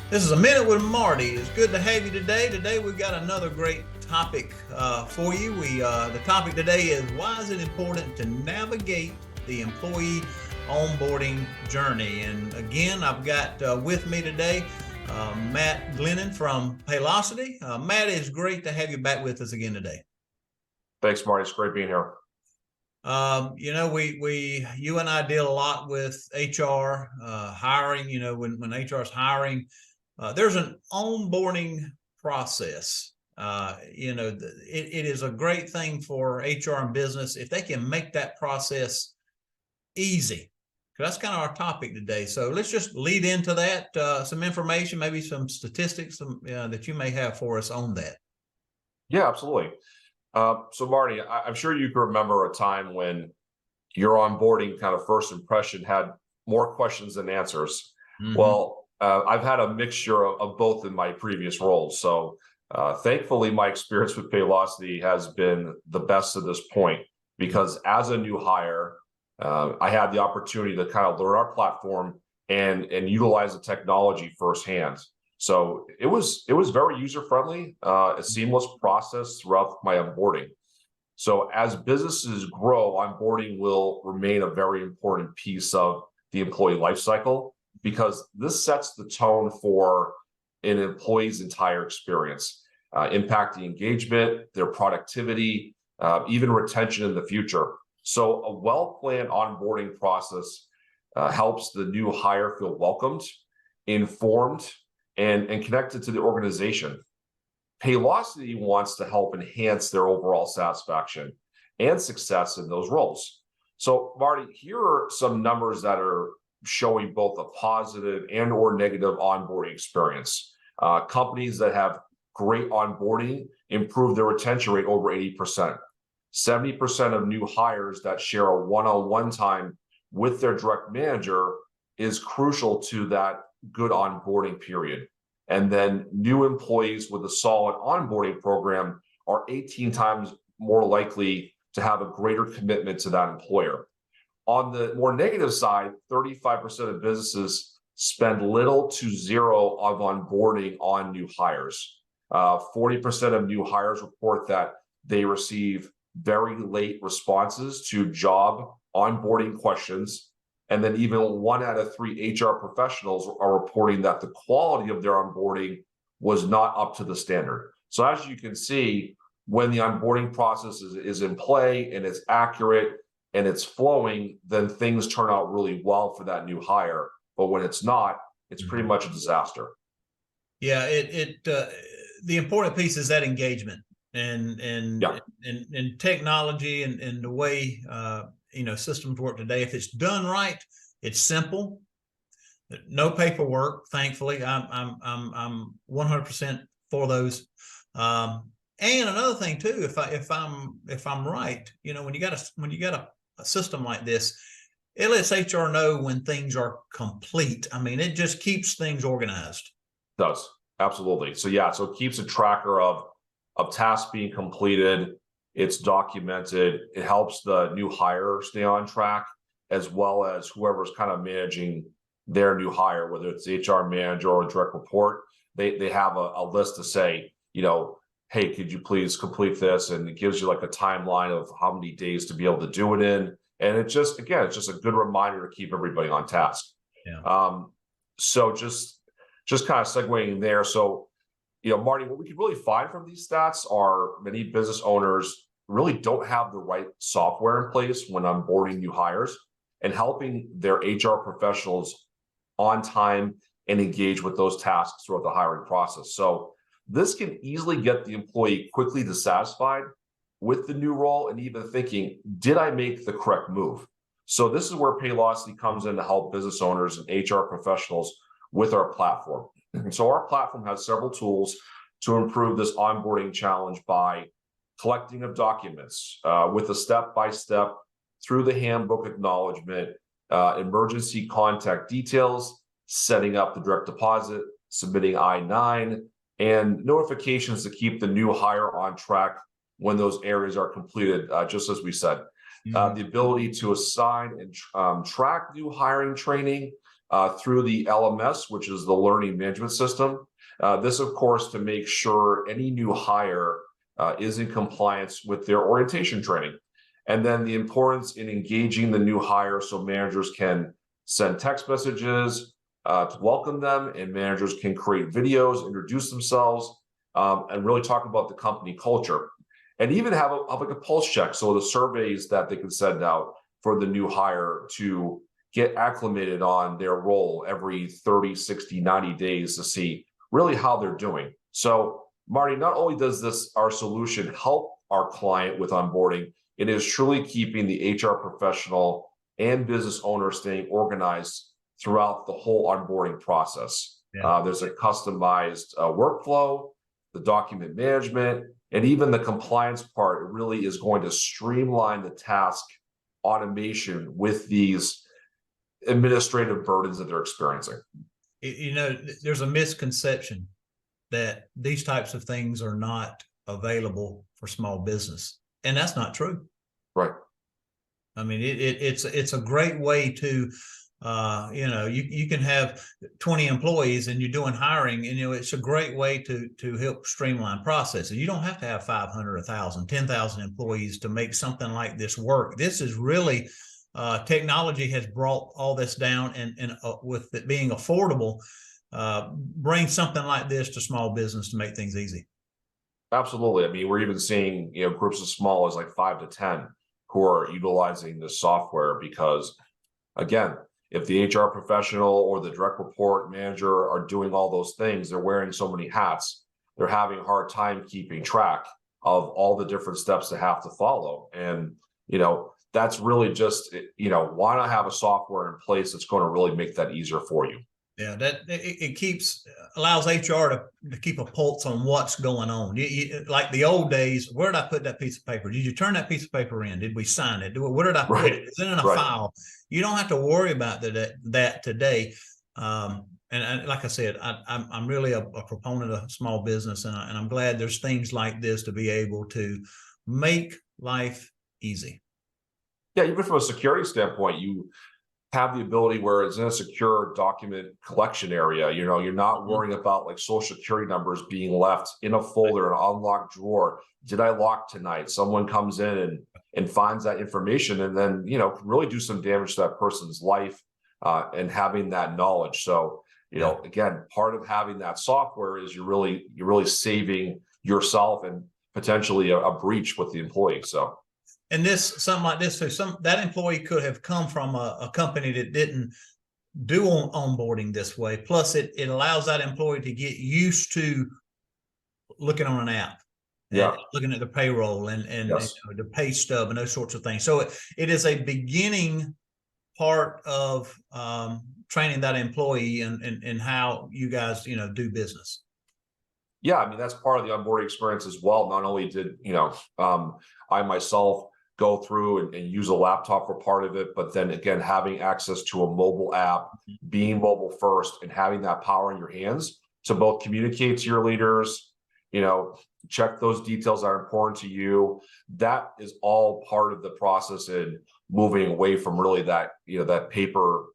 This is A Minute with Marty. It's good to have you today. Today we've got another great topic for you. The topic today is why is it important to navigate the employee onboarding journey? And again, I've got with me today Matt Glennon from Paylocity. Matt, it's great to have you back with us again today. Thanks, Marty. It's great being here. You and I deal a lot with HR hiring. You know, when HR is hiring, there's an onboarding process. It is a great thing for HR and business if they can make that process easy. That's kind of our topic today. So let's just lead into that. Some information, maybe some statistics that you may have for us on that. Yeah, absolutely. So Marty, I'm sure you can remember a time when your onboarding kind of first impression had more questions than answers. Mm-hmm. Well, I've had a mixture of both in my previous roles. So thankfully, my experience with Paylocity has been the best to this point, because as a new hire, I had the opportunity to kind of learn our platform and utilize the technology firsthand. So it was very user-friendly, a seamless process throughout my onboarding. So as businesses grow, onboarding will remain a very important piece of the employee lifecycle, because this sets the tone for an employee's entire experience, impacting engagement, their productivity, even retention in the future. So a well-planned onboarding process helps the new hire feel welcomed, informed, and connected to the organization. Paylocity wants to help enhance their overall satisfaction and success in those roles. So Marty, here are some numbers that are showing both a positive and or negative onboarding experience. Companies that have great onboarding improve their retention rate over 80%. 70% of new hires that share a one-on-one time with their direct manager is crucial to that good onboarding period. And then new employees with a solid onboarding program are 18 times more likely to have a greater commitment to that employer. On the more negative side, 35% of businesses spend little to zero of onboarding on new hires. 40% of new hires report that they receive very late responses to job onboarding questions. And then even 1 out of 3 HR professionals are reporting that the quality of their onboarding was not up to the standard. So as you can see, when the onboarding process is in play and it's accurate and it's flowing, then things turn out really well for that new hire. But when it's not, it's pretty much a disaster. Yeah, the important piece is that engagement and technology and the way systems work today. If it's done right, it's simple. No paperwork. Thankfully, I'm 100% for those. And another thing too, if I'm right, when you got a system like this, it lets HR know when things are complete. I mean, it just keeps things organized. It does, absolutely. So yeah, so it keeps a tracker of tasks being completed. It's documented. It helps the new hire stay on track, as well as whoever's kind of managing their new hire, whether it's the HR manager or a direct report. They have a list to say, hey, could you please complete this? And it gives you like a timeline of how many days to be able to do it in. And it's just a good reminder to keep everybody on task. Yeah. So just kind of segueing there. So, Marty, what we can really find from these stats are many business owners really don't have the right software in place when onboarding new hires and helping their HR professionals on time and engage with those tasks throughout the hiring process. So this can easily get the employee quickly dissatisfied with the new role and even thinking, did I make the correct move? So this is where Paylocity comes in to help business owners and HR professionals with our platform. And so our platform has several tools to improve this onboarding challenge by collecting of documents with a step-by-step through the handbook acknowledgement, emergency contact details, setting up the direct deposit, submitting I-9, and notifications to keep the new hire on track when those areas are completed, just as we said. The ability to assign and track new hiring training, through the LMS, which is the learning management system. This, of course, to make sure any new hire is in compliance with their orientation training. And then the importance in engaging the new hire so managers can send text messages to welcome them, and managers can create videos, introduce themselves, and really talk about the company culture. And even have like a pulse check. So the surveys that they can send out for the new hire to get acclimated on their role every 30, 60, 90 days to see really how they're doing. So Marty, not only does our solution help our client with onboarding, it is truly keeping the HR professional and business owner staying organized throughout the whole onboarding process. Yeah. There's a customized workflow, the document management, and even the compliance part really is going to streamline the task automation with these administrative burdens that they're experiencing. You know, there's a misconception that these types of things are not available for small business, and that's not true. Right. I mean, it's a great way to, you know, you can have 20 employees and you're doing hiring, and, you know, it's a great way to help streamline processes. You don't have to have 500, 1,000, 10,000 employees to make something like this work. This is really, technology has brought all this down, and with it being affordable, bring something like this to small business to make things easy. Absolutely. I mean, we're even seeing, you know, groups as small as like 5 to 10 who are utilizing this software because, again, if the HR professional or the direct report manager are doing all those things, they're wearing so many hats, they're having a hard time keeping track of all the different steps they have to follow. And, you know, that's really just, you know, why not have a software in place that's going to really make that easier for you? Yeah, that it allows HR to keep a pulse on what's going on. Like the old days, where did I put that piece of paper? Did you turn that piece of paper in? Did we sign it? Where did I put it? Is it in a file? You don't have to worry about that today. And like I said, I'm really a proponent of small business, and I'm glad there's things like this to be able to make life easy. Yeah, even from a security standpoint, you have the ability where it's in a secure document collection area. You know, you're not worrying about like social security numbers being left in a folder, an unlocked drawer. Did I lock tonight? Someone comes in and finds that information, and then, you know, can really do some damage to that person's life, and having that knowledge. So, you know, again, part of having that software is you're really saving yourself and potentially a breach with the employee. So. And something like this, so that employee could have come from a company that didn't do onboarding this way. Plus, it allows that employee to get used to looking on an app, and looking at the payroll and yes, you know, the pay stub and those sorts of things. So it is a beginning part of training that employee and how you guys, you know, do business. Yeah, I mean, that's part of the onboarding experience as well. Not only did, you know, I myself go through and use a laptop for part of it, but then again, having access to a mobile app, being mobile first, and having that power in your hands to both communicate to your leaders, you know, check those details that are important to you. That is all part of the process in moving away from really that, you know, that paper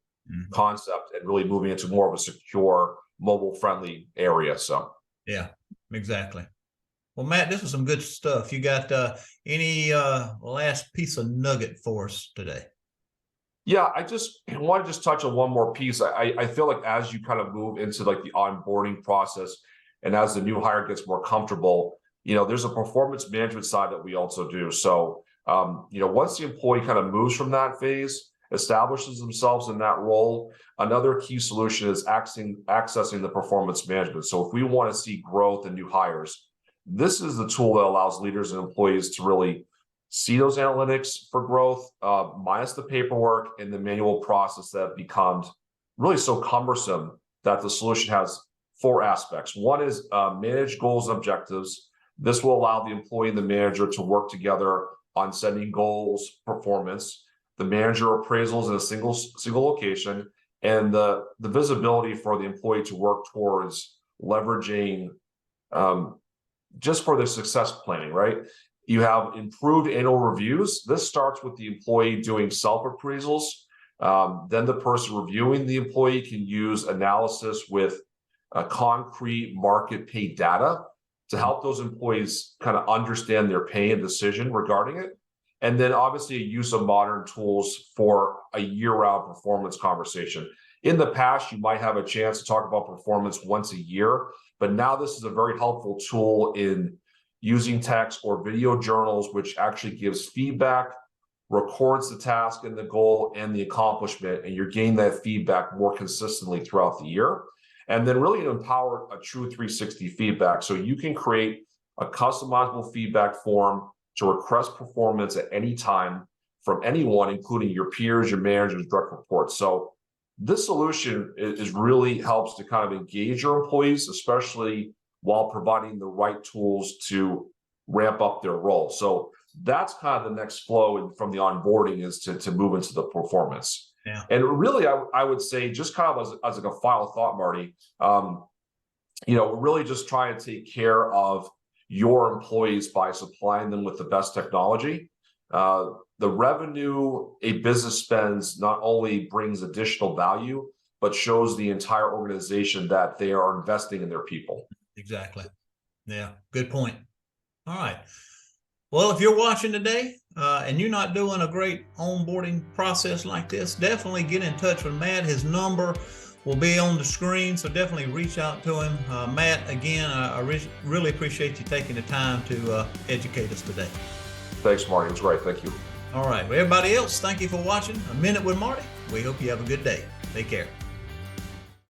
concept and really moving into more of a secure, mobile friendly area. So. Yeah, exactly. Well, Matt, this was some good stuff. You got any last piece of nugget for us today? Yeah, I want to just touch on one more piece. I feel like as you kind of move into like the onboarding process and as the new hire gets more comfortable, you know, there's a performance management side that we also do. So, you know, once the employee kind of moves from that phase, establishes themselves in that role, another key solution is accessing the performance management. So if we want to see growth in new hires, this is the tool that allows leaders and employees to really see those analytics for growth, minus the paperwork and the manual process that becomes really so cumbersome that the solution has 4 aspects. One is manage goals and objectives. This will allow the employee and the manager to work together on setting goals, performance, the manager appraisals in a single location, and the visibility for the employee to work towards leveraging just for their success planning, right? You have improved annual reviews. This starts with the employee doing self-appraisals Then the person reviewing the employee can use analysis with concrete market pay data to help those employees kind of understand their pay and decision regarding it. And then obviously a use of modern tools for a year-round performance conversation. In the past, you might have a chance to talk about performance once a year, but now this is a very helpful tool in using text or video journals, which actually gives feedback, records the task and the goal and the accomplishment, and you're getting that feedback more consistently throughout the year. And then really empower a true 360 feedback. So you can create a customizable feedback form to request performance at any time from anyone, including your peers, your managers, direct reports. So this solution is really helps to kind of engage your employees, especially while providing the right tools to ramp up their role. So that's kind of the next flow from the onboarding is to move into the performance. Yeah. And really, I would say just kind of as like a final thought, Marty, we're really just trying to take care of your employees by supplying them with the best technology. The revenue a business spends not only brings additional value, but shows the entire organization that they are investing in their people. Exactly. Yeah, good point. All right. Well, if you're watching today and you're not doing a great onboarding process like this, definitely get in touch with Matt. His number will be on the screen, so definitely reach out to him. Matt, again, I really appreciate you taking the time to educate us today. Thanks, Marty. It was great. Thank you. All right. Well, everybody else, thank you for watching A Minute with Marty. We hope you have a good day. Take care.